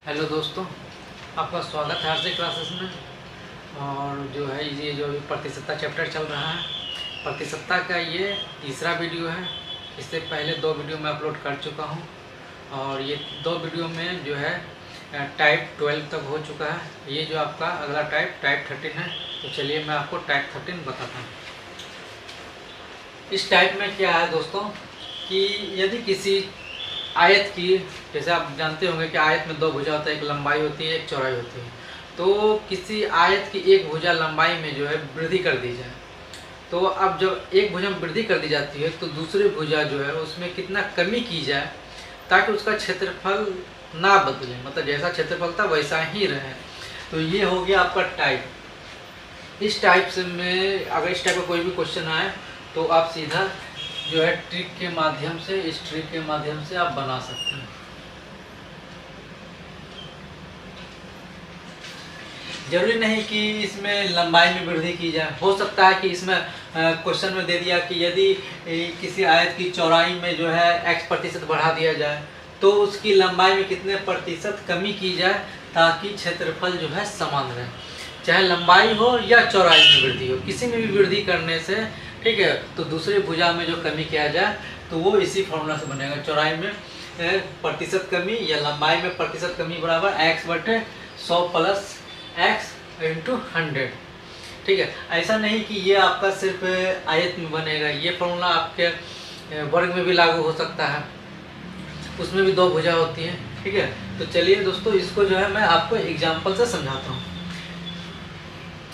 Hello दोस्तों, आपका स्वागत है आरसी क्लासेस में। और जो है ये जो प्रतिशतता चैप्टर चल रहा है, प्रतिशतता का ये तीसरा वीडियो है। इससे पहले 2 वीडियो मैं अपलोड कर चुका हूँ और ये 2 वीडियो में जो है टाइप 12 तक हो चुका है। ये जो आपका अगला टाइप 13 है। तो चलिए मैं आपको टाइप 13 बताता हूँ। इस टाइप में क्या है दोस्तों कि यदि किसी आयत की, जैसे आप जानते होंगे कि आयत में 2 भुजा होता है, एक लंबाई होती है, एक चौड़ाई होती है। तो किसी आयत की एक भुजा लंबाई में जो है वृद्धि कर दी जाए, तो अब जब एक भुजा में वृद्धि कर दी जाती है तो दूसरी भुजा जो है उसमें कितना कमी की जाए ताकि उसका क्षेत्रफल ना बदले, मतलब जैसा क्षेत्रफल था वैसा ही रहे। तो ये हो गया आपका टाइप। इस टाइप से में अगर इस टाइप का कोई भी क्वेश्चन आए तो आप सीधा जो है ट्रिक के माध्यम से, इस ट्रिक के माध्यम से आप बना सकते हैं। जरूरी नहीं कि इसमें लंबाई में वृद्धि की जाए। हो सकता है कि इसमें क्वेश्चन में दे दिया कि यदि किसी आयत की चौड़ाई में जो है x% बढ़ा दिया जाए तो उसकी लंबाई में कितने प्रतिशत कमी की जाए ताकि क्षेत्रफल जो है समान रहे। चाहे लंबाई हो या चौड़ाई में वृद्धि हो, किसी में भी वृद्धि करने से, ठीक है, तो दूसरी भुजा में जो कमी किया जाए तो वो इसी फॉर्मूला से बनेगा। चौड़ाई में प्रतिशत कमी या लंबाई में प्रतिशत कमी बराबर x/100 प्लस x × 100। ठीक है, ऐसा नहीं कि ये आपका सिर्फ आयत में बनेगा, ये फॉर्मूला आपके वर्ग में भी लागू हो सकता है, उसमें भी 2 भुजा होती है। ठीक है, तो चलिए दोस्तों इसको जो है मैं आपको एग्जाम्पल से समझाता हूँ।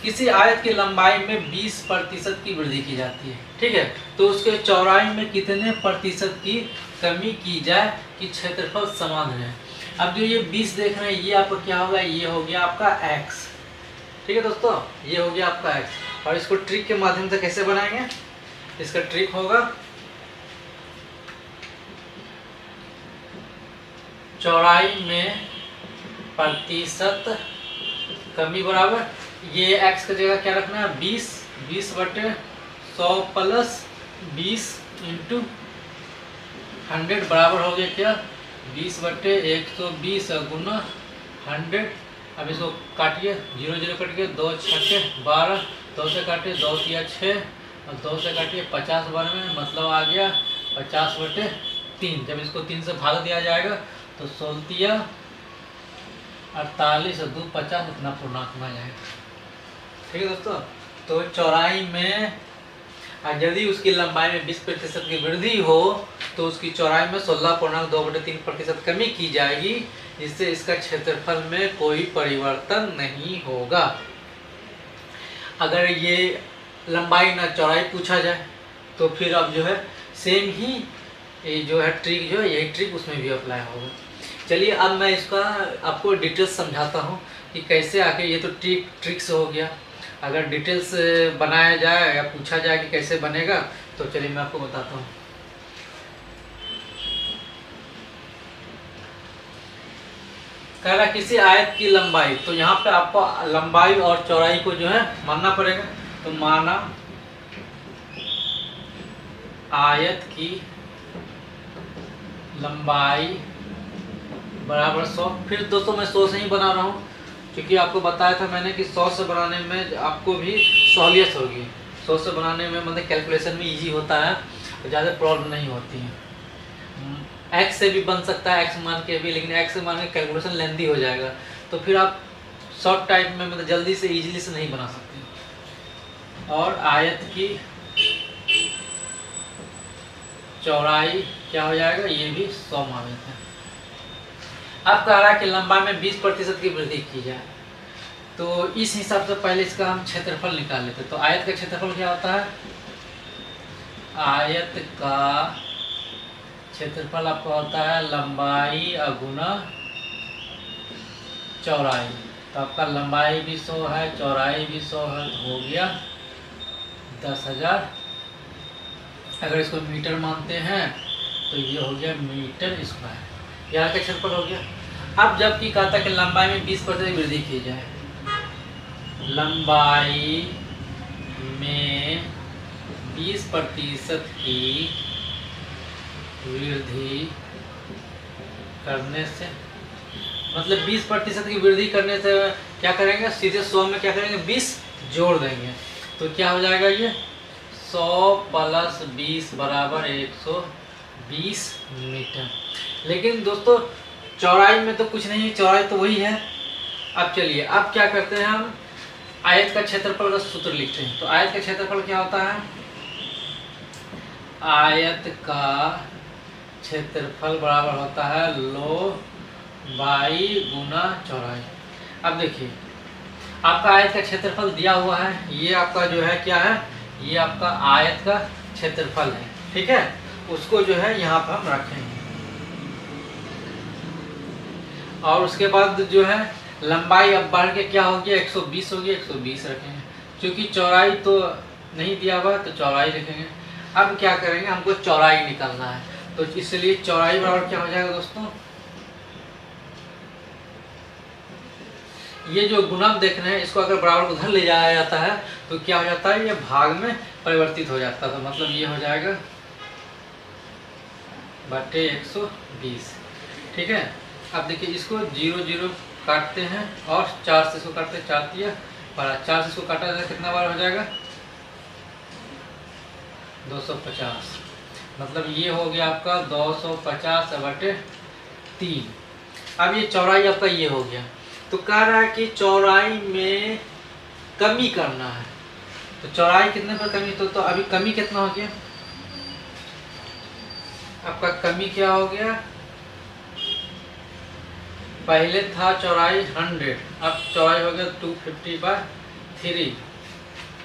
किसी आयत की लंबाई में 20% की वृद्धि की जाती है, ठीक है, तो उसके चौड़ाई में कितने प्रतिशत की कमी की जाए कि क्षेत्रफल समान रहे। अब जो ये 20 देख रहे हैं ये आपका क्या होगा, ये हो गया आपका x। ठीक है दोस्तों, ये हो गया आपका x। और इसको ट्रिक के माध्यम से कैसे बनाएंगे, इसका ट्रिक होगा चौड़ाई में प्रतिशत कमी बराबर, ये x की जगह क्या रखना है 20/100 प्लस 20 × 100 बराबर हो गया क्या 20/120 गुना 100। अब इसको काटिए, 0 0 कट गया, 2 6 12, 2 से काटिए 2 3 6 और 2 से काटिए 50 बार में, मतलब आ गया 50/3। जब इसको 3 से भाग दिया जाएगा तो 16 48 और 2 50, इतना पूर्णांक में आ जाएगा। ठीक है दोस्तों, तो चौड़ाई में यदि उसकी लंबाई में 20% की वृद्धि हो तो उसकी चौड़ाई में 16.2/3% कमी की जाएगी, जिससे इसका क्षेत्रफल में कोई परिवर्तन नहीं होगा। अगर ये लंबाई ना चौड़ाई पूछा जाए तो फिर अब जो है सेम ही ये जो है ट्रिक, जो है यही ट्रिक उसमें भी अप्लाई होगा। चलिए अब मैं इसका आपको डिटेल्स समझाता हूँ कि कैसे आके, ये तो ट्रिक से हो गया। अगर डिटेल्स बनाया जाए या पूछा जाए कि कैसे बनेगा तो चलिए मैं आपको बताता हूँ। कह रहा किसी आयत की लंबाई, तो यहाँ पे आपको लंबाई और चौड़ाई को जो है मानना पड़ेगा। तो माना आयत की लंबाई बराबर 100। फिर दोस्तों मैं 100 से ही बना रहा हूँ क्योंकि आपको बताया था मैंने कि 100 से बनाने में आपको भी सहूलियत होगी। 100 से बनाने में मतलब कैलकुलेशन में इजी होता है, तो ज़्यादा प्रॉब्लम नहीं होती है। x से भी बन सकता है, x मान के भी, लेकिन x से मान के कैलकुलेशन लेंदी हो जाएगा, तो फिर आप शॉर्ट टाइम में मतलब जल्दी से ईजिली से नहीं बना सकते। और आयत की चौड़ाई क्या हो जाएगा, ये भी 100 मान लेते हैं। अब कह रहा है कि लंबाई में 20% की वृद्धि की जाए, तो इस हिसाब से पहले इसका हम क्षेत्रफल निकाल लेते हैं। तो आयत का क्षेत्रफल क्या होता है, आयत का क्षेत्रफल आपका होता है लंबाई गुना चौड़ाई। तो आपका लंबाई भी 100 है, चौड़ाई भी 100 है, तो हो गया 10,000। अगर इसको मीटर मानते हैं तो ये हो गया मीटर स्क्वायर, यहाँ का क्षेत्रफल हो गया। अब जबकि कहा था कि लंबाई में 20% वृद्धि की जाए, लंबाई में 20% की वृद्धि करने से मतलब 20% की वृद्धि करने से क्या करेंगे, सीधे 100 में क्या करेंगे, 20 जोड़ देंगे। तो क्या हो जाएगा, ये 100 + 20 बराबर 120 मीटर। लेकिन दोस्तों चौड़ाई में तो कुछ नहीं है, चौड़ाई तो वही है। अब चलिए, अब क्या करते हैं, हम आयत का क्षेत्रफल का सूत्र लिखते हैं। तो आयत का क्षेत्रफल क्या होता है, आयत का क्षेत्रफल बराबर होता है लंबाई गुना चौड़ाई। अब देखिए, आपका आयत का क्षेत्रफल दिया हुआ है, ये आपका जो है क्या है, ये आपका आयत का क्षेत्रफल है, ठीक है। उसको जो है यहाँ पर हम रखेंगे, और उसके बाद जो है लंबाई अब बढ़ के क्या हो गया, 120 हो गया, 120 रखेंगे। क्योंकि चौड़ाई तो नहीं दिया हुआ है तो चौड़ाई रखेंगे। अब क्या करेंगे, हमको चौड़ाई निकालना है, तो इसलिए चौड़ाई बराबर क्या हो जाएगा दोस्तों, ये जो गुणक देख रहे हैं इसको अगर बराबर उधर ले जाया जाता है तो क्या हो जाता है, ये भाग में परिवर्तित हो जाता है। तो मतलब ये हो जाएगा बटे 120, ठीक है। अब देखिए, इसको 0 0 काटते हैं और 4 से इसको काटते हैं, 4 दिया 12, 4 से इसको काटा जाए कितना बार हो जाएगा, 250। मतलब ये हो गया आपका 250/3। अब ये चौड़ाई आपका ये हो गया। तो कह रहा है कि चौड़ाई में कमी करना है, तो चौड़ाई कितने पर कमी, तो अभी कमी कितना हो गया, आपका कमी क्या हो गया, पहले था चौड़ाई 100, अब चौड़ाई हो गया 250/3।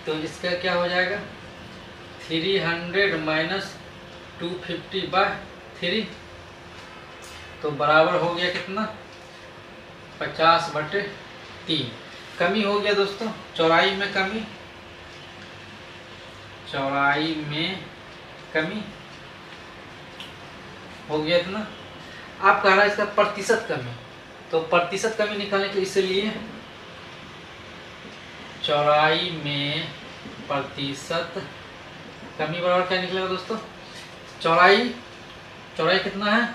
तो इसका क्या हो जाएगा, 300 - 250/3, तो बराबर हो गया कितना, 50/3। कमी हो गया दोस्तों, चौड़ाई में कमी, चौड़ाई में कमी हो गया इतना। आप कह रहा है इसका प्रतिशत कमी, तो प्रतिशत कमी निकालने के इसलिए चौड़ाई में प्रतिशत कमी बराबर क्या निकलेगा दोस्तों, चौड़ाई कितना है,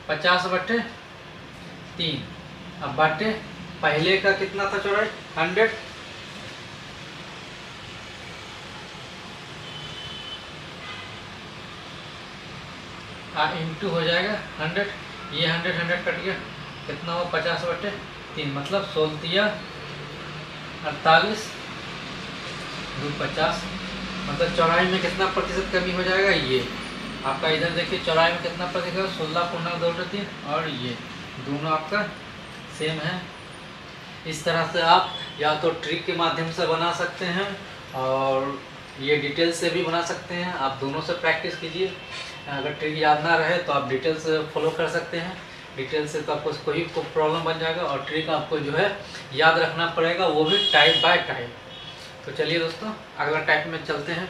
50/3। अब बाटे पहले का कितना था चौड़ाई, 100, इंटू हो जाएगा 100, ये 100 कट गया, कितना हो 50/3, मतलब 16 48 2 50। मतलब चौड़ाई में कितना प्रतिशत कमी हो जाएगा, ये आपका इधर देखिए चौड़ाई में कितना प्रतिशत, 16.2 और ये दोनों आपका सेम है। इस तरह से आप या तो ट्रिक के माध्यम से बना सकते हैं और ये डिटेल से भी बना सकते हैं। आप दोनों से प्रैक्टिस कीजिए। अगर ट्रिक याद ना रहे तो आप डिटेल से फॉलो कर सकते हैं। डिटेल से तो आपको कोई प्रॉब्लम बन जाएगा, और ट्रिक आपको जो है याद रखना पड़ेगा, वो भी टाइप बाय टाइप। तो चलिए दोस्तों, अगला टाइप में चलते हैं।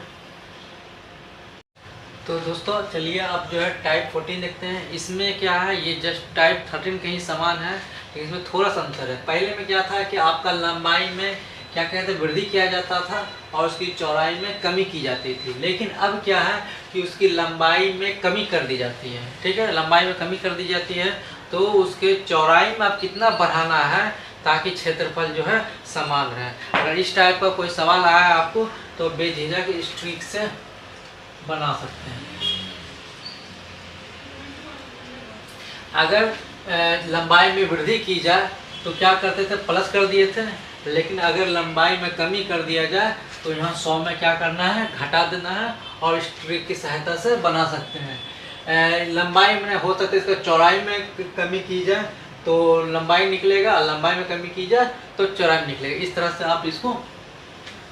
तो दोस्तों चलिए आप जो है टाइप 14 देखते हैं। इसमें क्या है, ये जस्ट टाइप 13 के ही समान है, लेकिन इसमें थोड़ा सा अंतर है। पहले में क्या था कि आपका लंबाई में क्या कहते हैं वृद्धि किया जाता था और उसकी चौड़ाई में कमी की जाती थी। लेकिन अब क्या है कि उसकी लंबाई में कमी कर दी जाती है, ठीक है, लंबाई में कमी कर दी जाती है। तो उसके चौड़ाई में आप कितना बढ़ाना है ताकि क्षेत्रफल जो है समान रहे। अगर इस टाइप का कोई सवाल आया आपको तो बेझिझक इस ट्रिक से बना सकते हैं। अगर लंबाई में वृद्धि की जाए तो क्या करते थे, प्लस कर दिए थे, लेकिन अगर लंबाई में कमी कर दिया जाए तो यहाँ 100 में क्या करना है, घटा देना है, और इस ट्रिक की सहायता से बना सकते हैं। लंबाई में हो सकता है इसका चौड़ाई में कमी की जाए तो लंबाई निकलेगा, लंबाई में कमी की जाए तो चौड़ाई निकलेगा। इस तरह से आप इसको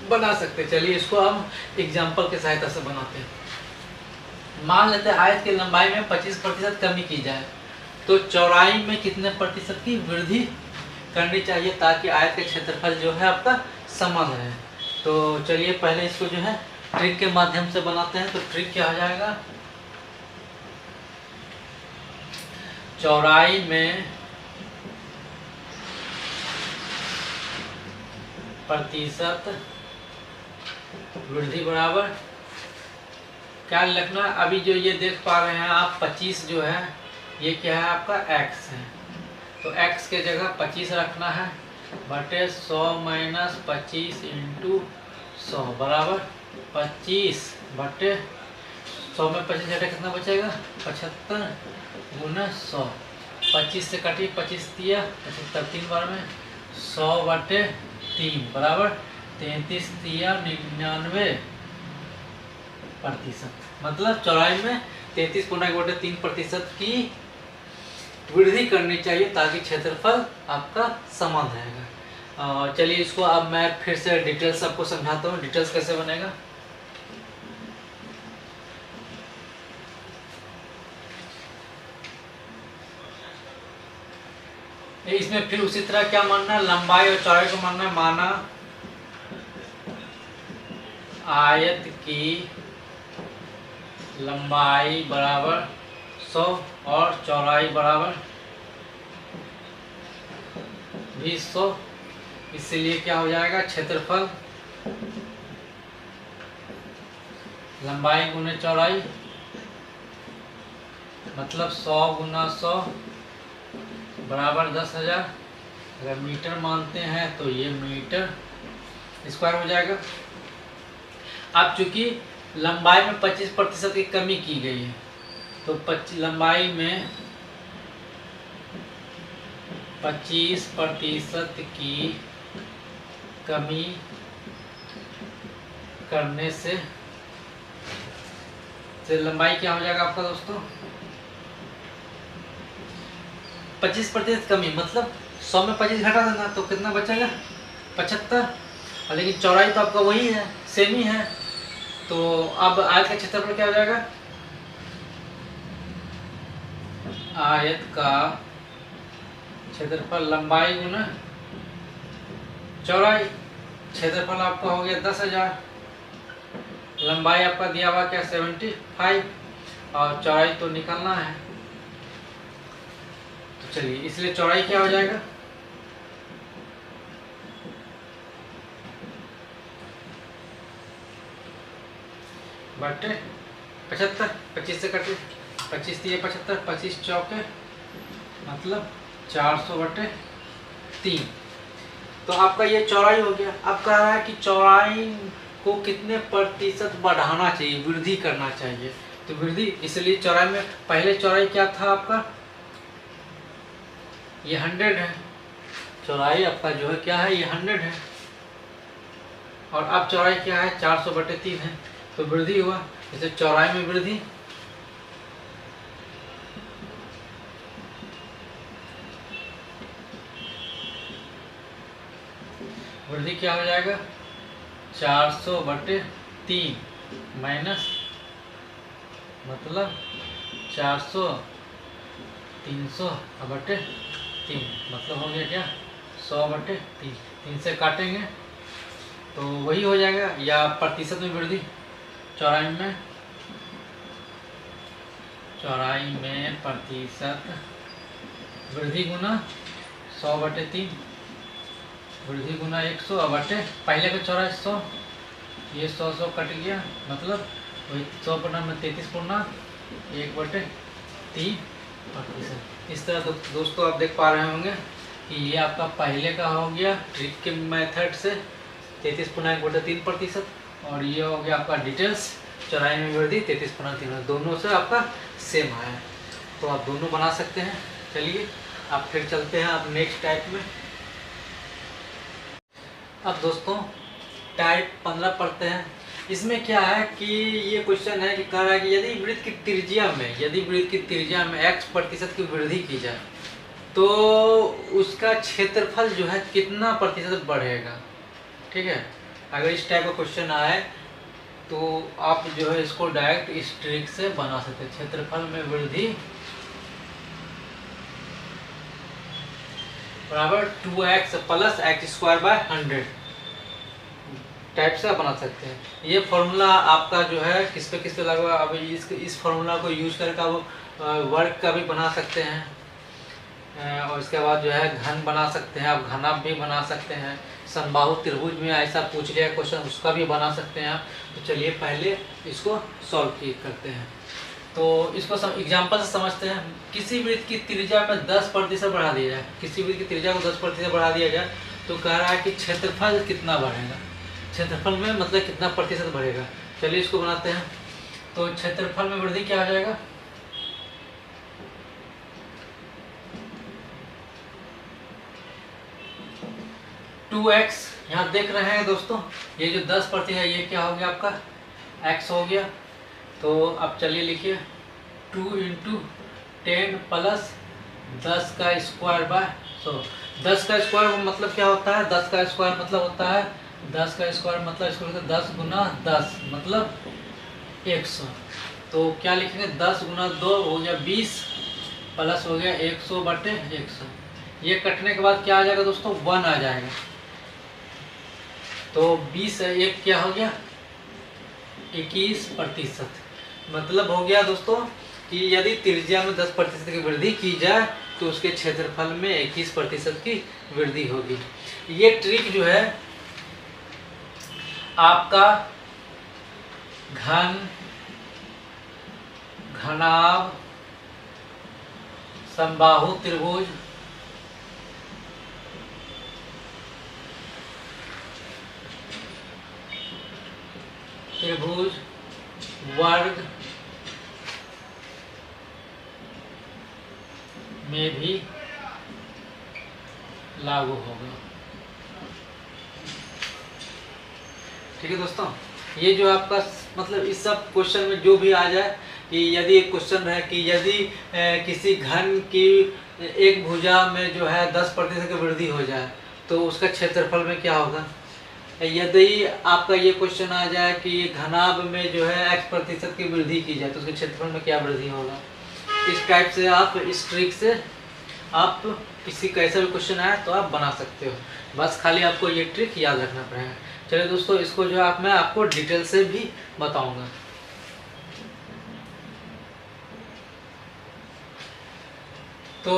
बना सकते हैं। चलिए इसको हम एग्जाम्पल की सहायता से बनाते हैं। मान लेते हैं आयत की लंबाई में 25% कमी की जाए तो चौड़ाई में कितने प्रतिशत की वृद्धि करनी चाहिए ताकि आयत के क्षेत्रफल जो है आपका समान रहे। तो चलिए पहले इसको जो है ट्रिक के माध्यम से बनाते हैं। तो ट्रिक क्या हो जाएगा, चौड़ाई में प्रतिशत वृद्धि बराबर क्या लिखना अभी जो ये देख पा रहे हैं आप 25 जो है ये क्या है आपका x है, तो x के जगह 25 रखना है बटे 100 माइनस 25 इंटू 100 बराबर 25 बटे 100 में 25 घटा कितना बचेगा 75 गुना 100। 25 से कटी 25 दिया 75 तीन बार में 100 बटे 3 बराबर 33 दिया 99%। मतलब चौड़ाई में 33.3% की वृद्धि करनी चाहिए ताकि क्षेत्रफल आपका समान रहेगा। चलिए इसको अब मैं फिर से डिटेल्स आपको समझाता हूँ, डिटेल्स कैसे बनेगा। इसमें फिर उसी तरह क्या मानना है, लंबाई और चौड़ाई को मानना है। माना आयत की लंबाई बराबर 100 और चौड़ाई बराबर 100, इसलिए क्या हो जाएगा क्षेत्रफल लंबाई गुने चौड़ाई मतलब 100 गुना 100 बराबर 10,000। अगर मीटर मानते हैं तो ये मीटर स्क्वायर हो जाएगा। अब चूंकि लंबाई में 25% की कमी की गई है तो लंबाई में 25% की कमी करने से लंबाई क्या हो जाएगा आपका दोस्तों 25% कमी मतलब 100 में 25 घटा देना तो कितना बचेगा 75। और लेकिन चौड़ाई तो आपका वही है, सेम ही है। तो अब आयत का क्षेत्रफल क्या हो जाएगा, आयत का क्षेत्रफल लंबाई गुना चौड़ाई। क्षेत्रफल आपका हो गया 10,000, लंबाई आपका दिया हुआ क्या 75 और चौड़ाई तो निकालना है। तो चलिए इसलिए चौड़ाई क्या हो जाएगा बटे 75, 25 से कटे 25 दिए 75, 25 चौके मतलब 400 बटे 3। तो आपका ये चौड़ाई हो गया। अब कह रहा है कि चौड़ाई को कितने प्रतिशत बढ़ाना चाहिए, वृद्धि करना चाहिए। तो वृद्धि इसलिए चौड़ाई में पहले चौड़ाई क्या था आपका ये 100 है, चौड़ाई आपका जो है क्या है ये 100 है और अब चौड़ाई क्या है 400 बटे 3 है। तो वृद्धि हुआ, जैसे चौड़ाई में वृद्धि क्या हो जाएगा 400 बटे 3 माइनस मतलब 400 300 बटे 3 मतलब हो गया क्या 100 बटे 3। 3 से काटेंगे तो वही हो जाएगा, या प्रतिशत में वृद्धि चौड़ाई में प्रतिशत वृद्धि गुना 100 बटे 3 वृद्धि गुना 100 बटे पहले का चौड़ाई 100, ये 100 कट गया मतलब वही 100 पूर्णांक में 33 पूर्णांक 1 बटे 3%। इस तरह दोस्तों आप देख पा रहे होंगे कि ये आपका पहले का हो गया ट्रिक के मेथड से 33 पूर्णांक बटे 3% और ये हो गया आपका डिटेल्स चौड़ाई में वृद्धि 33 पूर्णांक 3, दोनों से आपका सेम आया है। तो आप दोनों बना सकते हैं। चलिए आप फिर चलते हैं आप नेक्स्ट टाइप में। अब दोस्तों टाइप 15 पढ़ते हैं। इसमें क्या है कि ये क्वेश्चन है कि कह रहा है कि यदि वृत्त की त्रिज्या में x% की वृद्धि की जाए तो उसका क्षेत्रफल जो है कितना प्रतिशत बढ़ेगा। ठीक है, अगर इस टाइप का क्वेश्चन आए तो आप जो है इसको डायरेक्ट इस ट्रिक से बना सकते हैं। क्षेत्रफल में वृद्धि बराबर 2x प्लस x² 100 टाइप से बना सकते हैं। ये फॉर्मूला आपका जो है किस पे लागू है। अब इस फॉर्मूला को यूज करके आप वर्ग का भी बना सकते हैं और इसके बाद जो है घन बना सकते हैं, आप घनाभ भी बना सकते हैं। समबाहु त्रिभुज में ऐसा पूछ लिया क्वेश्चन उसका भी बना सकते हैं आप। तो चलिए पहले इसको सॉल्व करते हैं। तो इसको एग्जाम्पल से समझते हैं। किसी वृत्त की त्रिज्या में 10% बढ़ा दिया जाए, किसी वृत्त की त्रिज्या को 10% बढ़ा दिया जाए तो कह रहा है कि क्षेत्रफल कितना बढ़ेगा, क्षेत्रफल में मतलब कितना प्रतिशत बढ़ेगा। चलिए इसको बनाते हैं। तो क्षेत्रफल में वृद्धि क्या हो जाएगा, टू एक्स। यहाँ देख रहे हैं दोस्तों, ये जो 10% है ये क्या हो गया आपका x हो गया। तो अब चलिए लिखिए 2 × 10 प्लस 10 का स्क्वायर बाय 100। 10 का स्क्वायर मतलब क्या होता है, 10 का स्क्वायर मतलब होता है 10 का स्क्वायर मतलब इसको 10 × 10 मतलब 100। तो क्या लिखेंगे 10 × 2 हो गया 20 प्लस हो गया 100/100। ये कटने के बाद क्या आ जाएगा दोस्तों 1 आ जाएगा। तो 20 एक क्या हो गया 21%। मतलब हो गया दोस्तों कि यदि त्रिज्या में 10% की वृद्धि की जाए तो उसके क्षेत्रफल में 21% की वृद्धि होगी। ये ट्रिक जो है आपका घन, घनाभ, समबाहु त्रिभुज, त्रिभुज, वर्ग में भी लागू होगा। ठीक है दोस्तों, ये जो आपका मतलब इस सब क्वेश्चन में जो भी आ जाए कि यदि एक क्वेश्चन है कि यदि किसी घन की एक भुजा में जो है 10% की वृद्धि हो जाए तो उसका क्षेत्रफल में क्या होगा। यदि आपका ये क्वेश्चन आ जाए कि घनाभ में जो है x% की वृद्धि की जाए तो उसके क्षेत्रफल में क्या वृद्धि होगा। इस टाइप से आप इस ट्रिक से आप किसी कैसा भी क्वेश्चन आए तो आप बना सकते हो। बस खाली आपको ये ट्रिक याद रखना पड़ेगा। चलिए दोस्तों, इसको जो आप मैं आपको डिटेल से भी बताऊंगा। तो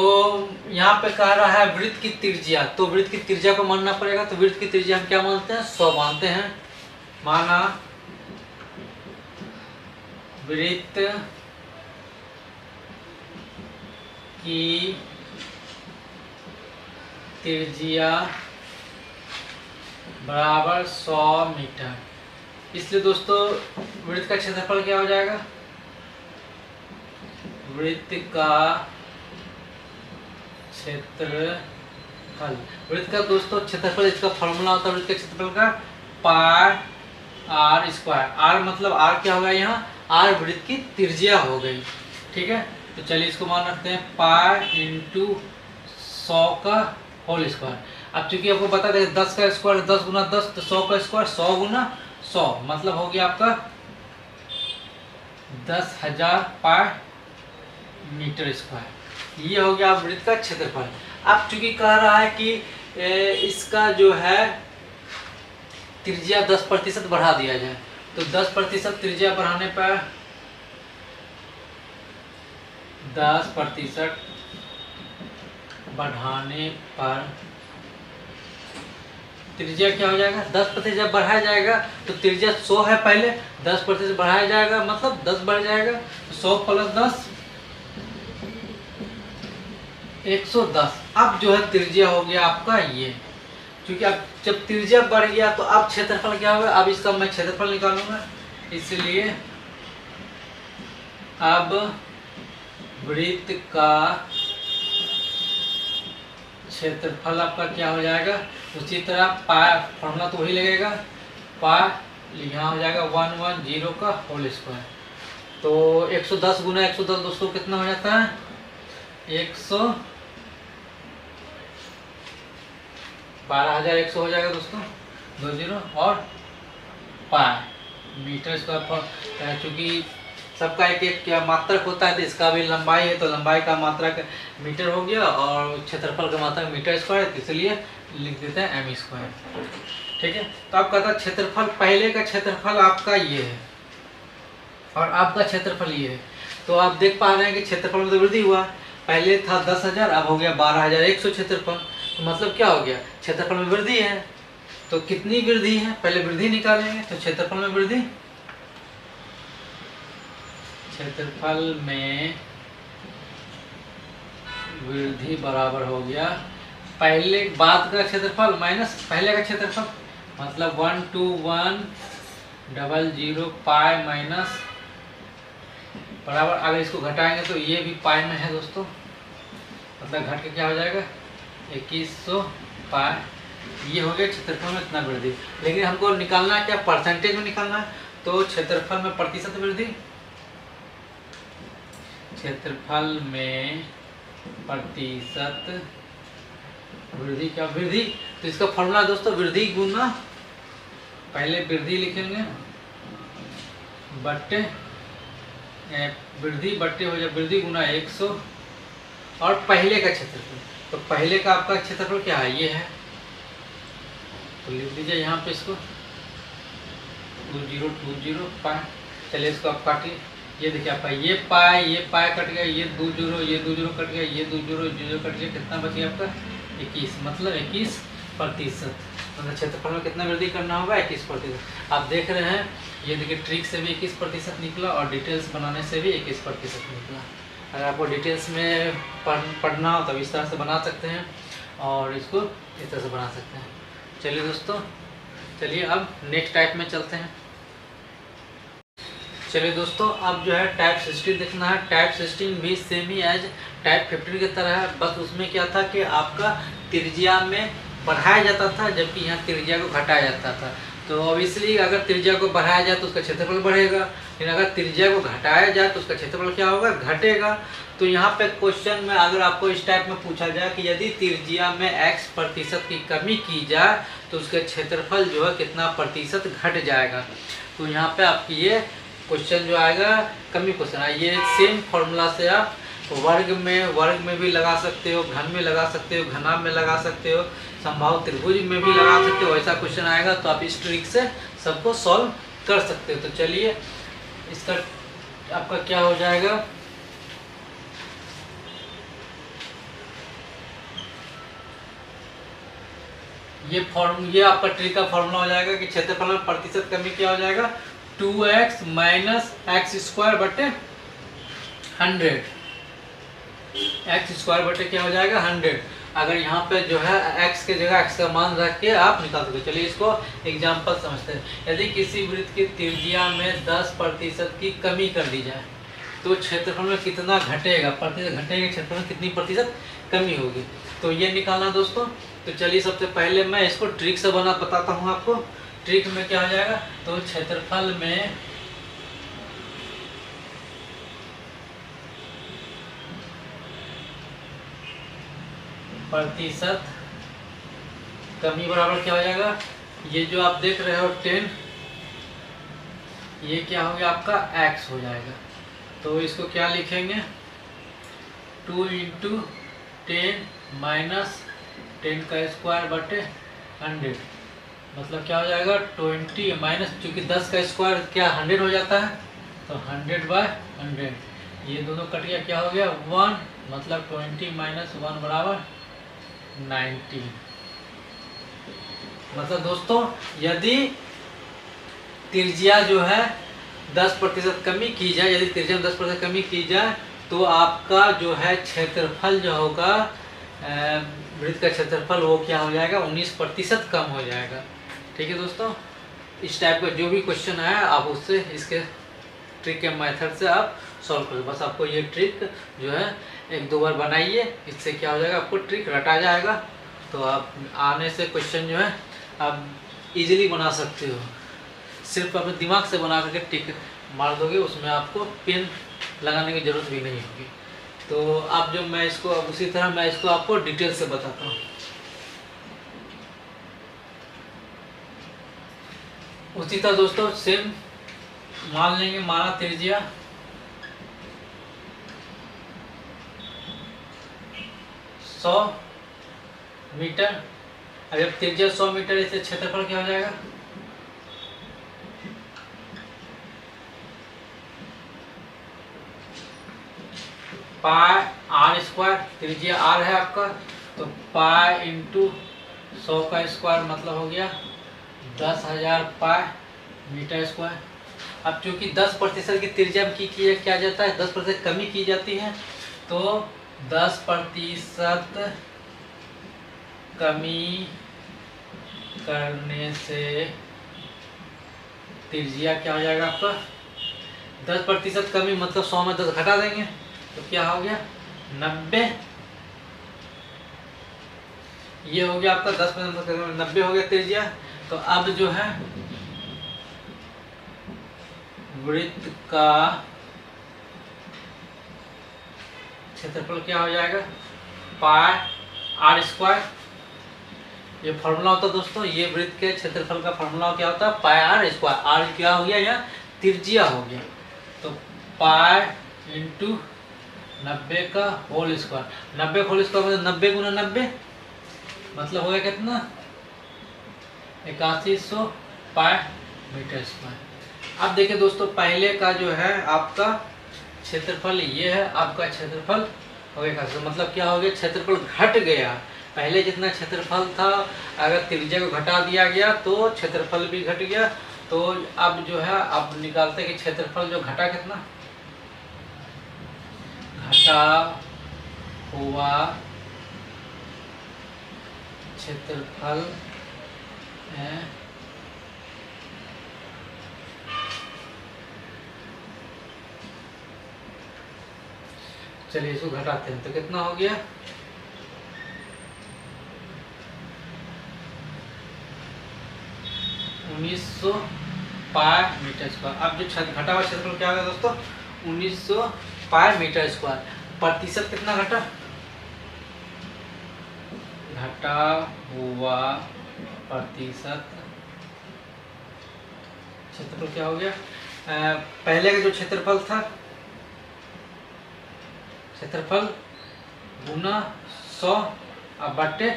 यहाँ पे कह रहा है वृत्त की त्रिज्या, तो वृत्त की त्रिज्या को मानना पड़ेगा। तो वृत्त की त्रिज्या हम क्या मानते हैं 100 मानते हैं। माना वृत्त की त्रिज्या बराबर 100 मीटर। इसलिए दोस्तों वृत्त का क्षेत्रफल क्या हो जाएगा, वृत्त का क्षेत्रफल, वृत्त का दोस्तों क्षेत्रफल, इसका फॉर्मूला होता है वृत्त के क्षेत्रफल का पाई r स्क्वायर। r मतलब r क्या होगा, यहाँ r वृत्त की त्रिज्या हो गई। ठीक है, तो चलिए इसको मान रखते हैं पाई × 100 का होल स्क्वायर। अब चूंकि आपको बता दें 10 का स्क्वायर 10 × 10 तो 100 का स्क्वायर 100 × 100 मतलब हो गया आपका 10,000 पाई मीटर स्क्वायर। ये हो गया वृत्त का क्षेत्रफल। अब चूंकि कह रहा है कि इसका जो है त्रिज्या 10% बढ़ा दिया जाए, तो 10% त्रिज्या बढ़ाने पर 10% बढ़ाने पर त्रिज्या क्या हो जाएगा 10% जब बढ़ाया जाएगा तो त्रिज्या 100 है पहले, 10% बढ़ाया जाएगा मतलब 10 बढ़ जाएगा। तो 100 + 10 110। अब जो है त्रिज्या हो गया आपका ये, क्योंकि अब जब त्रिज्या बढ़ गया तो अब क्षेत्रफल क्या होगा, अब इसका मैं क्षेत्रफल निकालूंगा। इसलिए अब वृत्त का क्षेत्रफल आपका क्या हो जाएगा, उसी तरह पाई फॉर्मूला तो वही लगेगा, पाई यहाँ हो जाएगा 110 का होल स्क्वायर। तो 110 × 110 दोस्तों कितना हो जाता है 12,100 हो जाएगा दोस्तों 20 और पाई मीटर स्क्वायर। चूँकि सबका एक एक क्या मात्रक होता है, तो इसका भी लंबाई है तो लंबाई का मात्रक मीटर हो गया और क्षेत्रफल का मात्रक मीटर स्क्वायर, इसलिए लिख देते हैं m स्क्वायर। ठीक है, तो आप कहता क्षेत्रफल, पहले का क्षेत्रफल आपका ये है और आपका क्षेत्रफल ये है। तो आप देख पा रहे हैं कि क्षेत्रफल में तो वृद्धि हुआ, पहले था 10,000 अब हो गया 12,100 क्षेत्रफल। तो मतलब क्या हो गया, क्षेत्रफल में वृद्धि है। तो कितनी वृद्धि है, पहले वृद्धि निकालेंगे। तो क्षेत्रफल में वृद्धि क्षेत्रफल में वृद्धि बराबर हो गया पहले बाद का क्षेत्रफल माइनस पहले का क्षेत्रफल, मतलब 12100 पाई माइनस बराबर, अगर इसको घटाएंगे तो ये भी पाई में है दोस्तों, मतलब घट के क्या हो जाएगा 2100 पाई। ये हो गया क्षेत्रफल में इतना वृद्धि। लेकिन हमको निकालना है क्या, परसेंटेज में निकालना है, तो क्षेत्रफल में प्रतिशत वृद्धि, क्षेत्रफल में प्रतिशत वृद्धि क्या वृद्धि, तो इसका फॉर्मूला दोस्तों वृद्धि गुना, पहले वृद्धि लिखेंगे बट्टे वृद्धि बट्टे हो जाए वृद्धि गुना 100 और पहले का क्षेत्रफल, तो पहले का आपका क्षेत्रफल क्या है ये है, तो लिख दीजिए यहाँ पे इसको 2020 पाई। चलिए इसको आप काटिए, ये देखिए आपका ये पाई कट गया, ये 2 जीरो कट गया, ये 2 जीरो कट गया, कितना बच गया आपका 21, मतलब 21%। मतलब क्षेत्रफल में कितना वृद्धि करना होगा 21%। आप देख रहे हैं ये देखिए ट्रिक से भी 21% निकला और डिटेल्स बनाने से भी 21% निकला। अगर आपको डिटेल्स में पढ़ना हो तो इस तरह से बना सकते हैं और इसको इस तरह से बना सकते हैं। चलिए दोस्तों, चलिए अब नेक्स्ट टाइप में चलते हैं। चलिए दोस्तों, अब जो है टाइप 16 देखना है। टाइप 16 भी सेम ही एज टाइप 15 की तरह है, बस उसमें क्या था कि आपका त्रिज्या में बढ़ाया जाता था जबकि यहाँ त्रिज्या को घटाया जाता था। तो ऑब्वियसली अगर त्रिज्या को बढ़ाया जाए तो उसका क्षेत्रफल बढ़ेगा, लेकिन अगर त्रिज्या को घटाया जाए तो उसका क्षेत्रफल क्या होगा, घटेगा। तो यहाँ पे क्वेश्चन में अगर आपको इस टाइप में पूछा जाए कि यदि त्रिज्या में x% की कमी की जाए तो उसका क्षेत्रफल जो है कितना प्रतिशत घट जाएगा, तो यहाँ पे आपकी ये क्वेश्चन जो आएगा कमी क्वेश्चन है। ये सेम फॉर्मूला से आप वर्ग में भी लगा सकते हो, घन में लगा सकते हो, घना में लगा सकते हो, समबाहु त्रिभुज में भी लगा सकते हो। ऐसा क्वेश्चन आएगा तो आप इस ट्रिक से सबको सॉल्व कर सकते हो। तो चलिए इसका आपका क्या हो जाएगा, ये आपका ट्रिक का फॉर्मूला हो जाएगा कि क्षेत्रफल में प्रतिशत कमी क्या हो जाएगा 2x माइनस एक्स स्क्वायर बटे 100, एक्स स्क्वायर बटे क्या हो जाएगा 100। अगर यहाँ पे जो है x के जगह x का मान रख के आप निकाल सकते। चलिए इसको एग्जांपल समझते हैं। यदि किसी वृत्त की त्रिज्या में 10% की कमी कर दी जाए तो क्षेत्रफल में कितना घटेगा, प्रतिशत घटेगा, क्षेत्रफल में कितनी प्रतिशत कमी होगी, तो ये निकालना दोस्तों। तो चलिए सबसे पहले मैं इसको ट्रिक से बताता हूँ आपको। ट्रिक में क्या हो जाएगा, तो क्षेत्रफल में प्रतिशत कमी बराबर क्या हो जाएगा, ये जो आप देख रहे हो 10, ये क्या हो गया आपका x हो जाएगा। तो इसको क्या लिखेंगे 2 × 10 माइनस 10 का स्क्वायर बटे 100, मतलब क्या हो जाएगा 20 माइनस, चूँकि 10 का स्क्वायर क्या 100 हो जाता है, तो 100/100, ये दोनों कट गया, क्या हो गया 1, मतलब 20 माइनस 1 बराबर 90। मतलब दोस्तों यदि त्रिज्या जो है 10% कमी की जाए, यदि त्रिज्या में 10% कमी की जाए तो आपका जो है क्षेत्रफल जो होगा वृत्त का क्षेत्रफल वो क्या हो जाएगा 19% कम हो जाएगा। ठीक है दोस्तों, इस टाइप का जो भी क्वेश्चन है आप उससे इसके ट्रिक के मेथड से आप सॉल्व करो। बस आपको ये ट्रिक जो है 1-2 बार बनाइए, इससे क्या हो जाएगा आपको ट्रिक रटा जाएगा, तो आप आने से क्वेश्चन जो है आप इजीली बना सकते हो। सिर्फ अपने दिमाग से बना करके टिक मार दोगे, उसमें आपको पेन लगाने की ज़रूरत भी नहीं होगी। तो अब जो मैं इसको अब उसी तरह मैं इसको आपको डिटेल से बताता हूँ। उसी तरह दोस्तों सेम मान लेंगे, माना त्रिज्या 100 मीटर, अगर त्रिज्या 100 मीटर इससे क्षेत्रफल क्या हो जाएगा पाई r स्क्वायर, त्रिज्या r है आपका, तो पाई × 100 का स्क्वायर मतलब हो गया 10,000 पाई मीटर स्क्वायर। अब चूंकि 10% की त्रिज्या में किया जाता है, 10% कमी की जाती है, तो 10% कमी करने से त्रिज्या क्या हो जाएगा आपका, 10% कमी मतलब 100 में 10 घटा देंगे तो क्या हो गया 90। ये हो गया आपका 10% 90 हो गया त्रिज्या। तो अब जो है वृत्त का क्षेत्रफल क्या हो जाएगा, पाई आर स्क्वायर। ये फॉर्मूला होता है दोस्तों, ये वृत्त के क्षेत्रफल का फॉर्मूला क्या होता है, पाई आर स्क्वायर। आर क्या हो गया, यहाँ त्रिज्या हो गया, तो पाई इंटू 90 का होल स्क्वायर। 90 होल स्क्वायर मतलब 90 गुना 90 मतलब हो गया कितना 8100 पाई मीटर स्क्वायर। अब देखिए दोस्तों, पहले का जो है आपका क्षेत्रफल ये है, आपका क्षेत्रफल हो गया, मतलब क्या हो गया, क्षेत्रफल घट गया। पहले जितना क्षेत्रफल था अगर त्रिज्या को घटा दिया गया तो क्षेत्रफल भी घट गया। तो अब जो है अब निकालते हैं कि क्षेत्रफल जो घटा कितना, घटा हुआ क्षेत्रफल है चलिए इसको घटाते हैं तो कितना हो गया 1900 पाई मीटर स्क्वायर। अब जो घटा हुआ क्षेत्रफल क्या होगा दोस्तों 1900 पाई मीटर स्क्वायर। प्रतिशत कितना घटा, घटा हुआ प्रतिशत क्षेत्रफल क्या हो गया, पहले का जो क्षेत्रफल था क्षेत्रफल गुना 100 अब बटे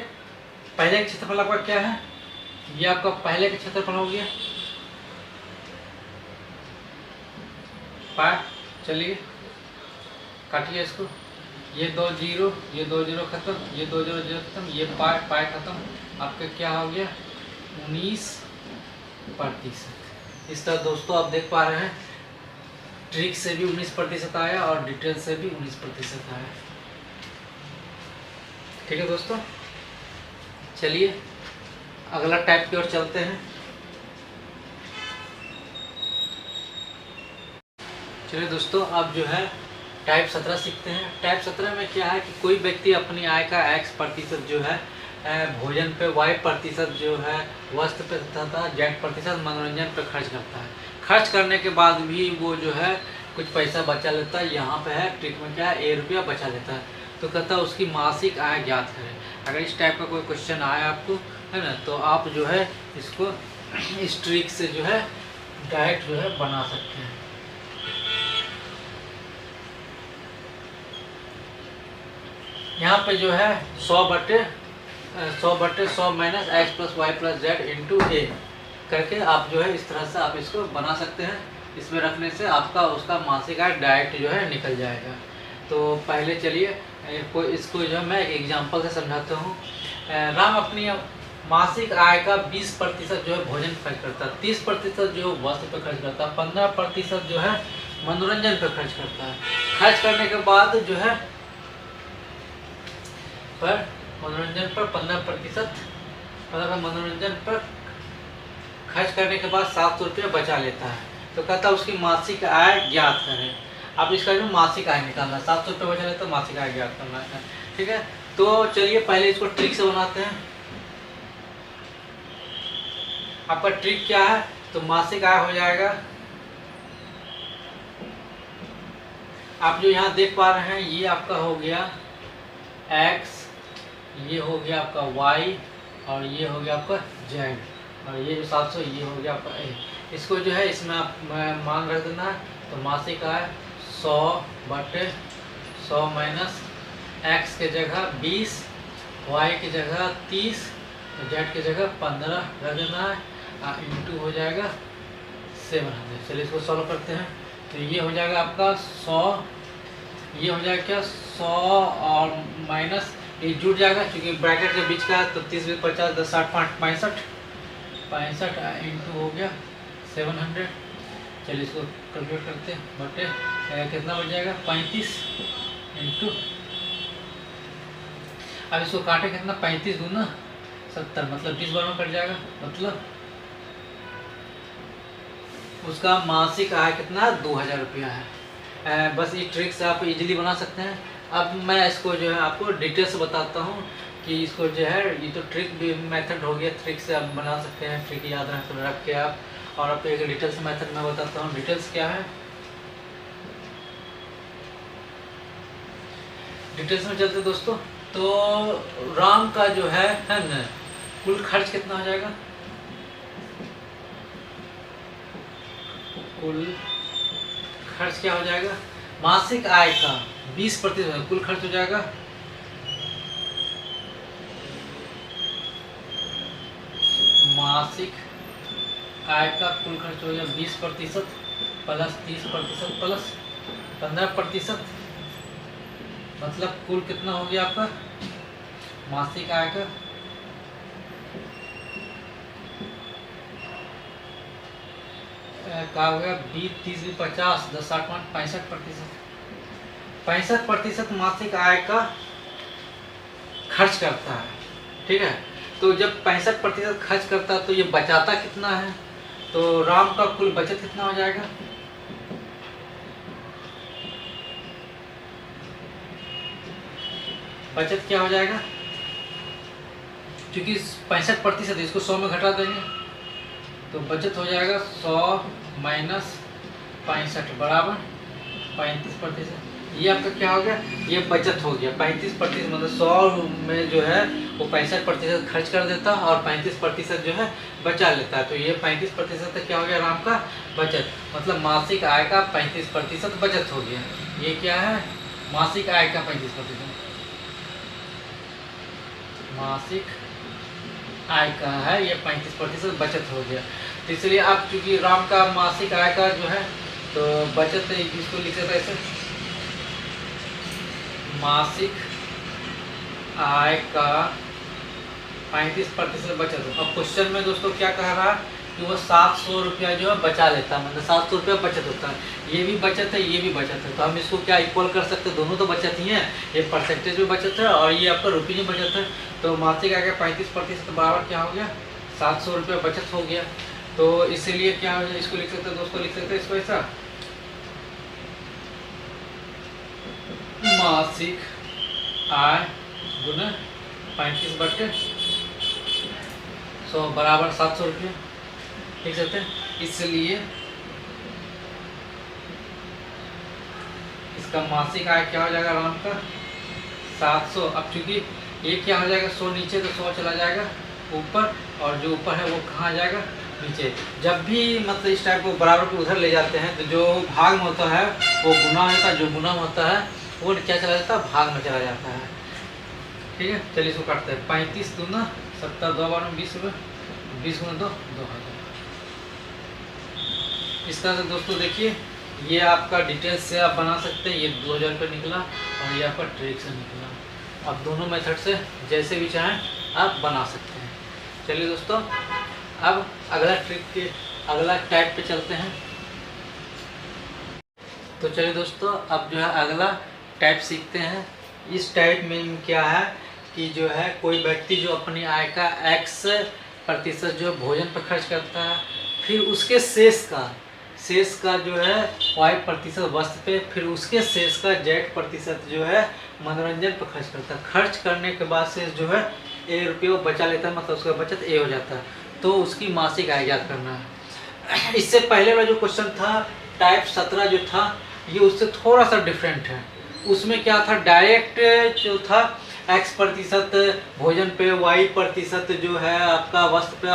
पहले का क्षेत्रफल आपका क्या है, ये आपका पहले का क्षेत्रफल हो गया पाई। चलिए काटिए इसको, ये 2 जीरो, ये 2 जीरो खत्म, ये 2 जीरो जीरो खत्म, ये पाई पाई खत्म, आपका क्या हो गया 19%। इस तरह दोस्तों आप देख पा रहे हैं ट्रिक से भी 19% आया और डिटेल से भी 19% आया। ठीक है दोस्तों, चलिए अगला टाइप की ओर चलते हैं। चलिए दोस्तों, अब जो है टाइप 17 सीखते हैं। टाइप 17 में क्या है कि कोई व्यक्ति अपनी आय का X% जो है भोजन पे, Y% जो है वस्त्र पे तथा Z% मनोरंजन पे खर्च करता है। खर्च करने के बाद भी वो जो है कुछ पैसा बचा लेता है। यहाँ पे है ट्रिक में क्या है, 1 रुपया बचा लेता है। तो कहता है उसकी मासिक आय ज्ञात करें। अगर इस टाइप का कोई क्वेश्चन आया आपको, है ना, तो आप जो है इसको इस ट्रिक से जो है डायरेक्ट जो है बना सकते हैं। यहाँ पे जो है 100/100 minus X + Y + Z into A करके आप जो है इस तरह से आप इसको बना सकते हैं। इसमें रखने से आपका उसका मासिक आय डायरेक्ट जो है निकल जाएगा। तो पहले चलिए इसको जो है मैं एक एग्जांपल से समझाता हूँ। राम अपनी मासिक आय का 20% जो है भोजन पर खर्च करता है, 30% जो वस्त्र पर खर्च करता है, 15% जो है मनोरंजन पर खर्च करता है। खर्च करने के बाद जो है मनोरंजन पर 15% मनोरंजन पर खर्च करने के बाद 700 रुपया बचा लेता है। तो कहता है उसकी मासिक आय ज्ञात करें। अब इसका जो मासिक आय निकालना है, 700 रुपया बचा लेता है, मासिक आय ज्ञात करना है। ठीक है, तो चलिए पहले इसको ट्रिक से बनाते हैं। आपका ट्रिक क्या है, तो मासिक आय हो जाएगा, आप जो यहाँ देख पा रहे हैं ये आपका हो गया X, ये हो गया आपका Y और ये हो गया आपका Z, और ये जो 700 ये हो गया आपका A। इसको जो है इसमें आप मान रख देना है। तो मासिक आय 100/100 माइनस X के जगह 20, Y की जगह 30, Z की जगह 15 रख देना है, इंटू हो जाएगा 700। चलिए इसको सॉल्व करते हैं। तो ये हो जाएगा आपका 100, ये हो जाएगा क्या 100 और माइनस ये जुड़ जाएगा क्योंकि ब्रैकेट के बीच का है। तो 30 20 50 10 60 65 इंटू हो गया 700। चलिए इसको कैलकुलेट करते हैं, बटे कितना बच जाएगा 35 इंटू, अब इसको काटे कितना 35 दूना 70, मतलब 20 बार में कट जाएगा, मतलब उसका मासिक आय कितना 2000 रुपया है। बस इस ट्रिक से आप इजीली बना सकते हैं। अब मैं इसको जो है आपको डिटेल से बताता हूँ कि इसको जो है, ये तो ट्रिक भी मेथड हो गया, ट्रिक से आप बना सकते हैं, ट्रिक याद रख के आप। और आपको एक डिटेल्स मेथड मैं बताता हूँ। डिटेल्स क्या है, डिटेल्स में चलते दोस्तों। तो राम का जो है ना, कुल खर्च कितना हो जाएगा, कुल खर्च क्या हो जाएगा, मासिक आय का 20% कुल खर्च हो जाएगा, मासिक आय का कुल खर्च हो जाएगा 20% प्लस 30% प्लस 15%, मतलब कुल कितना हो गया आपका मासिक आय का क्या हो गया 20, 30, 50, 10, 60, 65%, 65% मासिक आय का खर्च करता है। ठीक है, तो जब 65% खर्च करता है तो ये बचाता कितना है, तो राम का कुल बचत कितना हो जाएगा, बचत क्या हो जाएगा, क्योंकि 65% इसको 100 में घटा देंगे तो बचत हो जाएगा 100 माइनस 65 बराबर 35%। ये आपका क्या हो गया, ये बचत हो गया 35%, मतलब 100 में जो है वो 65% खर्च कर देता है और 35% जो है बचा लेता है। तो ये 35% क्या हो गया राम का बचत, मतलब मासिक आय का 35% बचत हो गया। ये क्या है, मासिक आय का 35%, मासिक आय का है, ये 35% बचत हो गया। तो इसलिए आप चूंकि राम का मासिक आय का जो है तो बचत इसको लिख सकते ऐसे, मासिक आय का 35% बचत हो। अब क्वेश्चन में दोस्तों क्या कह रहा है कि वो 700 रुपया जो है बचा लेता है, मतलब 700 रुपया बचत होता है। ये भी बचत है, ये भी बचत है, तो हम इसको क्या इक्वल कर सकते हैं, दोनों तो बचत ही है, ये परसेंटेज में बचत है और ये आपका रुपये में बचत है। तो मासिक आय का 35% बराबर क्या हो गया 700 रुपया बचत हो गया। तो इसीलिए क्या हो जाए, इसको लिख सकते हैं दोस्तों, लिख सकते हैं इसको ऐसा, मासिक आय गुना 35/100 बराबर 700 रुपये लिख सकते हैं। इसलिए इसका मासिक आय क्या हो जाएगा राम का 700। अब चूंकि ये क्या हो जाएगा 100 नीचे तो 100 चला जाएगा ऊपर, और जो ऊपर है वो कहाँ जाएगा नीचे। जब भी मतलब इस टाइप को बराबर को उधर ले जाते हैं तो जो भाग में होता है वो गुना होता है, जो गुना होता है वो क्या चला जाता है, भाग में चला जाता है। ठीक है, चलिए इसको काटते हैं। 35 दूना 70, 2 बार में 20 रुपये, 20 गुना 2, 2000। इस तरह से दोस्तों देखिए, ये आपका डिटेल्स से आप बना सकते हैं। ये 2000 रुपये निकला और ये आपका ट्रिक से निकला। आप दोनों मेथड से जैसे भी चाहें आप बना सकते हैं। चलिए दोस्तों, अब अगला ट्रिक के अगला टाइप पे चलते हैं। तो चलिए दोस्तों, अब जो है अगला टाइप सीखते हैं। इस टाइप में क्या है कि जो है कोई व्यक्ति जो अपनी आय का X% जो भोजन पर खर्च करता है, फिर उसके शेष का जो है Y% वस्त्र पे, फिर उसके शेष का Z% जो है मनोरंजन पर खर्च करता है। खर्च करने के बाद से जो है ₹1 वो बचा लेता है, मतलब उसका बचत A हो जाता है। तो उसकी मासिक आय ज्ञात करना है। इससे पहले वाला जो क्वेश्चन था टाइप 17 जो था, ये उससे थोड़ा सा डिफरेंट है। उसमें क्या था, डायरेक्ट जो था X% भोजन पे, Y% जो है आपका वस्त्र पे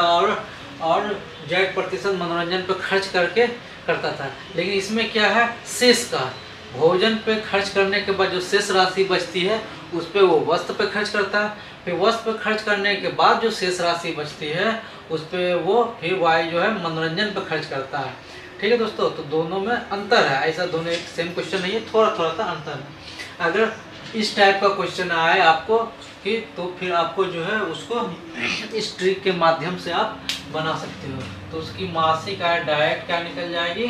और Z% मनोरंजन पे खर्च करके करता था। लेकिन इसमें क्या है, शेष का भोजन पे खर्च करने के बाद जो शेष राशि बचती है उस पे वो वस्त्र पे खर्च करता है, फिर वस्त्र पे खर्च करने के बाद जो शेष राशि बचती है उस पे वो फिर Y जो है मनोरंजन पे खर्च करता है। ठीक है दोस्तों, तो दोनों में अंतर है, ऐसा दोनों एक सेम क्वेश्चन नहीं है, थोड़ा थोड़ा सा अंतर है। अगर इस टाइप का क्वेश्चन आए आपको कि तो फिर आपको जो है उसको इस ट्रिक के माध्यम से आप बना सकते हो। तो उसकी मासिक आय डायरेक्ट क्या निकल जाएगी,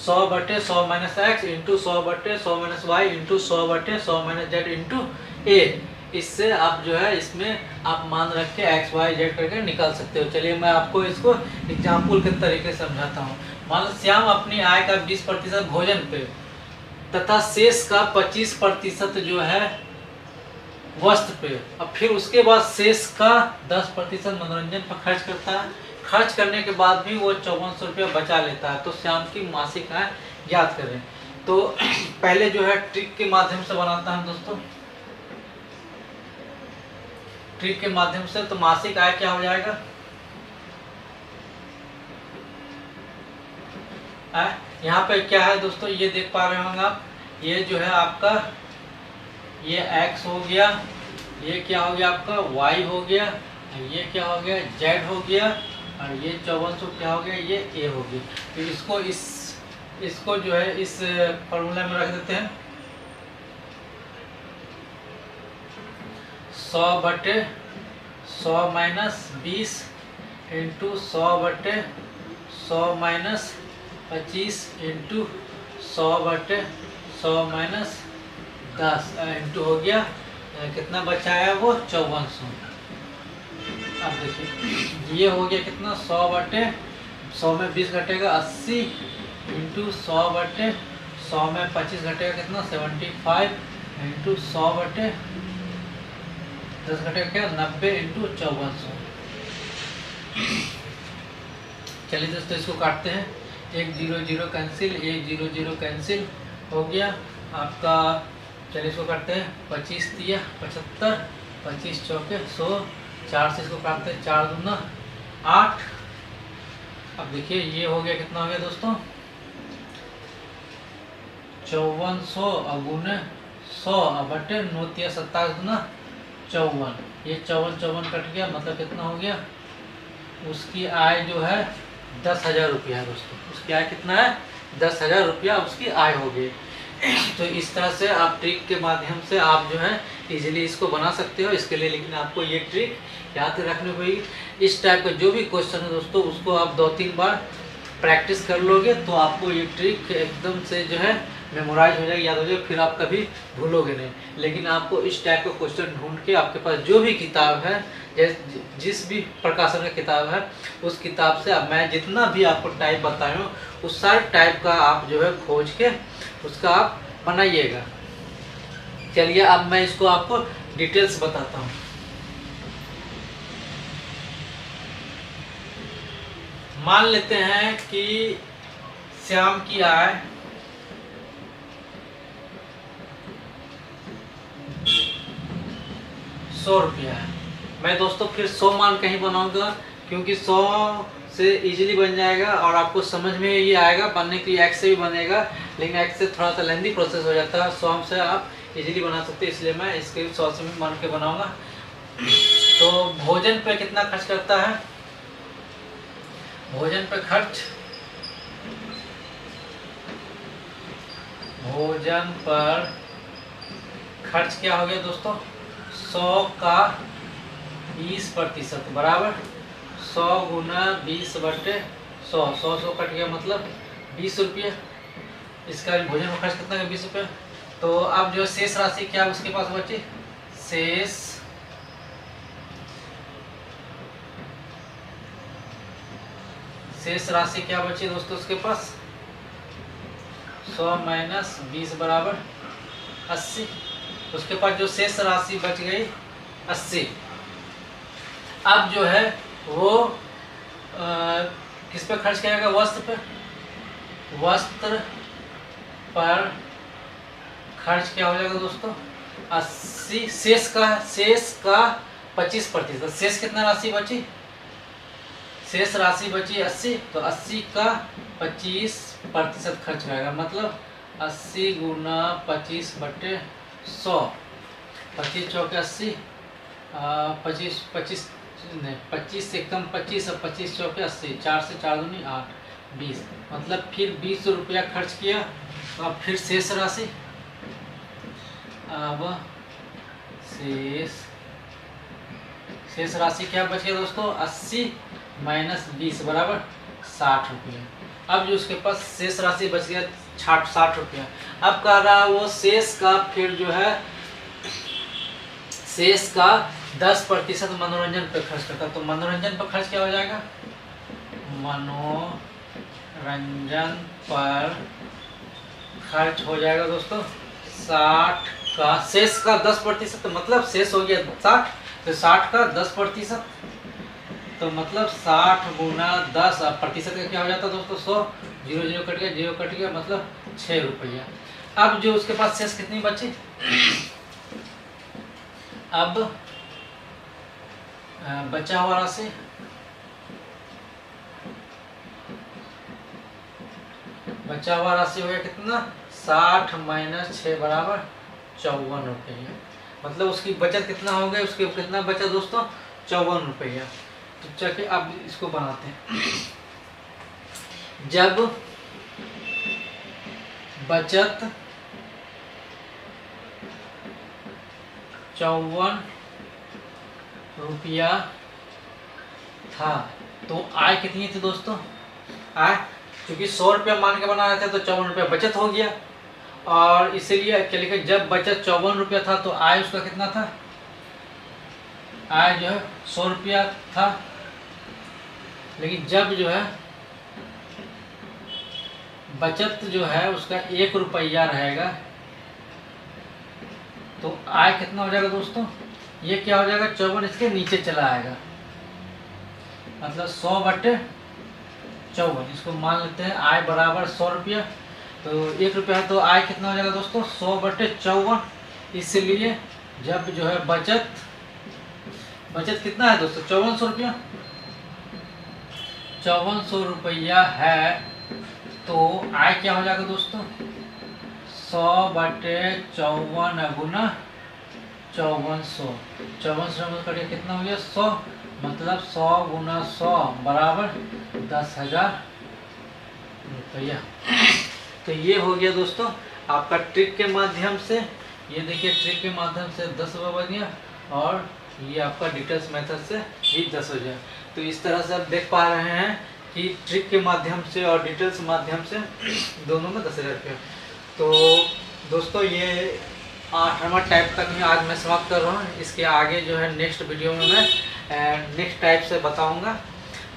100/100 minus X into 100/100 minus Y into 100/100 minus Z into A. इससे आप जो है इसमें आप मान रख के एक्स वाई जेड करके निकाल सकते हो। चलिए मैं आपको इसको एग्जाम्पल के तरीके से समझाता हूँ। मान लो श्याम अपनी आय का 20% भोजन पे तथा शेष का 25% जो है वस्त्र पे, अब फिर उसके बाद शेष का 10% मनोरंजन पर खर्च करता है। खर्च करने के बाद भी वो 5400 रुपया बचा लेता है। तो श्याम की मासिक आय ज्ञात करें। तो पहले जो है ट्रिक के माध्यम से बनाता है दोस्तों, ट्रिक के माध्यम से। तो मासिक आय क्या हो जाएगा, यहाँ पे क्या है दोस्तों, ये देख पा रहे होंगे आप, ये जो है आपका ये x हो गया, ये क्या हो गया आपका y हो गया, ये क्या हो गया z हो गया, और ये 5400 क्या हो गया ये a हो गया। तो इसको जो है इस फॉर्मूला में रख देते हैं। 100/100 minus 20 into 100/100 minus 25 into 100/100 minus 10 into हो गया कितना बचा है वो 5400। अब देखिए ये हो गया कितना 100/100 में 20 घटेगा 80 इंटू 100/100 में 25 घटेगा कितना 75 इंटू 100/10 घटेगा क्या 90 इंटू 5400। चलिए दोस्तों इसको काटते हैं। 1 0 0 कैंसिल, 1 0 0 कैंसिल हो गया आपका। चलिए इसको करते हैं। 25 दिया 75, 25 चौके 100, 4 से इसको काटते हैं 4 दूना 8। अब देखिए ये हो गया कितना हो गया दोस्तों 5400 गुने 100 बटे 9 27 दूना 54। ये 54 कट गया, मतलब कितना हो गया उसकी आय जो है 10,000 रुपया है दोस्तों। उसकी आय कितना है 10,000 रुपया उसकी आय हो गई। तो इस तरह से आप ट्रिक के माध्यम से आप जो है इजीली इसको बना सकते हो। इसके लिए लेकिन आपको ये ट्रिक याद रखनी पड़ेगी। इस टाइप का जो भी क्वेश्चन है दोस्तों उसको आप 2-3 बार प्रैक्टिस कर लोगे तो आपको ये ट्रिक एकदम से जो है मेमोराइज हो जाएगी, याद हो जाएगी, फिर आप कभी भूलोगे नहीं। लेकिन आपको इस टाइप का क्वेश्चन ढूंढ के आपके पास जो भी किताब है, जिस भी प्रकाशन का किताब है, उस किताब से अब मैं जितना भी आपको टाइप बताया हूँ उस सारे टाइप का आप जो है खोज के उसका आप बनाइएगा। चलिए अब मैं इसको आपको डिटेल्स बताता हूँ। मान लेते हैं कि श्याम की आय 100 रुपया है। मैं दोस्तों फिर 100 मान कहीं बनाऊंगा क्योंकि 100 से इजीली बन जाएगा और आपको समझ में ये आएगा। बनने के लिए एक्स से भी बनेगा, लेकिन एक्स से थोड़ा सा लेंदी प्रोसेस हो जाता है। 100 से आप इजीली बना सकते हैं, इसलिए मैं इसके 100 से भी मान के बनाऊंगा। तो भोजन पे कितना खर्च करता है, भोजन पे खर्च, भोजन पर खर्च क्या हो गया दोस्तों 100 का 20% बराबर 100 गुना 20 बटे 100, 100 कट गया मतलब 20 रुपये। इसका भोजन पर खर्च कितना है 20 रुपये। तो अब जो शेष राशि क्या उसके पास बची, शेष राशि क्या बची दोस्तों उसके पास 100 माइनस 20 बराबर 80। उसके पास जो शेष राशि बच गई 80। अब जो है वो किस पे खर्च करेगा, वस्त्र पे। वस्त्र पर खर्च क्या हो जाएगा दोस्तों 80। शेष का 25%। शेष कितना राशि बची, शेष राशि बची 80, तो 80 का 25% खर्च करेगा, मतलब 80 गुना 25 बटे 100। 25 चौके 80, 25 से कम 25 और 25 चौके 80, 4 से 4 दूनी 8, 20, मतलब फिर 20 रुपया खर्च किया। अब फिर शेष राशि, अब शेष राशि क्या बच गया दोस्तों 80 माइनस 20 बराबर 60 रुपये। अब जो उसके पास शेष राशि बच गया 60 रुपया। अब कह रहा है वो शेष का फिर जो है शेष का 10% मनोरंजन पर खर्च करता। तो मनोरंजन पर खर्च क्या हो जाएगा, मनोरंजन पर खर्च हो जाएगा दोस्तों 60 का, शेष का 10%, तो मतलब शेष हो गया 60, तो 60 का 10%, तो मतलब 60 गुना 10, प्रतिशत का क्या हो जाता है दोस्तों 100, 0 0 कट गया, 0 कट गया, मतलब 6 रुपया। अब जो उसके पास शेष कितनी बची, अब बचा हुआ राशि हो गया कितना, 60 माइनस 6 बराबर 54 रुपया। मतलब उसकी बचत कितना हो गया, उसके कितना बचा दोस्तों 54 रुपया। तो चलिए अब इसको बनाते हैं। जब बचत 54 रुपया था तो आय कितनी थी दोस्तों, आय क्योंकि 100 रुपया मान के बना रहे थे तो 54 रुपया बचत हो गया, और इसीलिए क्या लिखा, जब बचत 54 रुपया था तो आय उसका कितना था, आय जो है 100 रुपया था। लेकिन जब जो है बचत जो है उसका 1 रुपया रहेगा तो आय कितना हो जाएगा दोस्तों, ये क्या हो जाएगा 54 इसके नीचे चला आएगा, मतलब 100/54। इसको मान लेते हैं आय बराबर 100 रुपया, तो 1 रुपया है तो आय कितना हो जाएगा दोस्तों 100/54। इसलिए जब जो है बचत कितना है दोस्तों 5400 रुपया, 5400 रुपया है, तो आय क्या हो जाएगा दोस्तों 100/54 गुना 5400, 5400 कटिए कितना हो गया 100, मतलब 100 गुना 100 बराबर 10,000 रुपया। तो ये हो गया दोस्तों आपका ट्रिक के माध्यम से, ये देखिए ट्रिक के माध्यम से 10 रुपये बन गया, और ये आपका डिटेल्स मेथड से भी 10 हो जाए। तो इस तरह से आप देख पा रहे हैं कि ट्रिक के माध्यम से और डिटेल्स माध्यम से दोनों में 10,000 रुपया। तो दोस्तों ये 8वां टाइप तक में आज मैं समाप्त कर रहा हूँ। इसके आगे जो है नेक्स्ट वीडियो में मैं नेक्स्ट टाइप से बताऊँगा।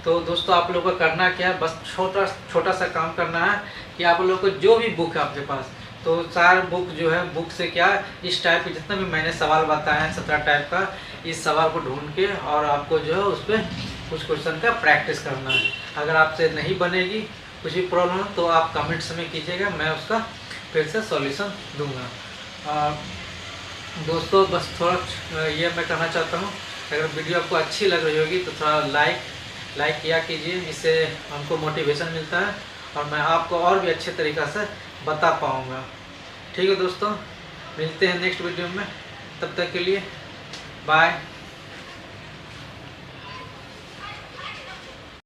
तो दोस्तों आप लोगों को करना क्या है, बस छोटा सा काम करना है कि आप लोगों को जो भी बुक है आपके पास, तो 4 बुक जो है, बुक से क्या इस टाइप के जितना भी मैंने सवाल बताए हैं 17 टाइप का, इस सवाल को ढूंढ के और आपको जो है उस पर कुछ क्वेश्चन का प्रैक्टिस करना है। अगर आपसे नहीं बनेगी कुछ भी प्रॉब्लम है तो आप कमेंट्स में कीजिएगा, मैं उसका फिर से सॉल्यूशन दूंगा। दोस्तों बस थोड़ा ये मैं कहना चाहता हूँ, अगर वीडियो आपको अच्छी लग रही होगी तो थोड़ा लाइक किया कीजिए, इससे हमको मोटिवेशन मिलता है और मैं आपको और भी अच्छे तरीक़ा से बता पाऊँगा। ठीक है दोस्तों, मिलते हैं नेक्स्ट वीडियो में, तब तक के लिए बाय।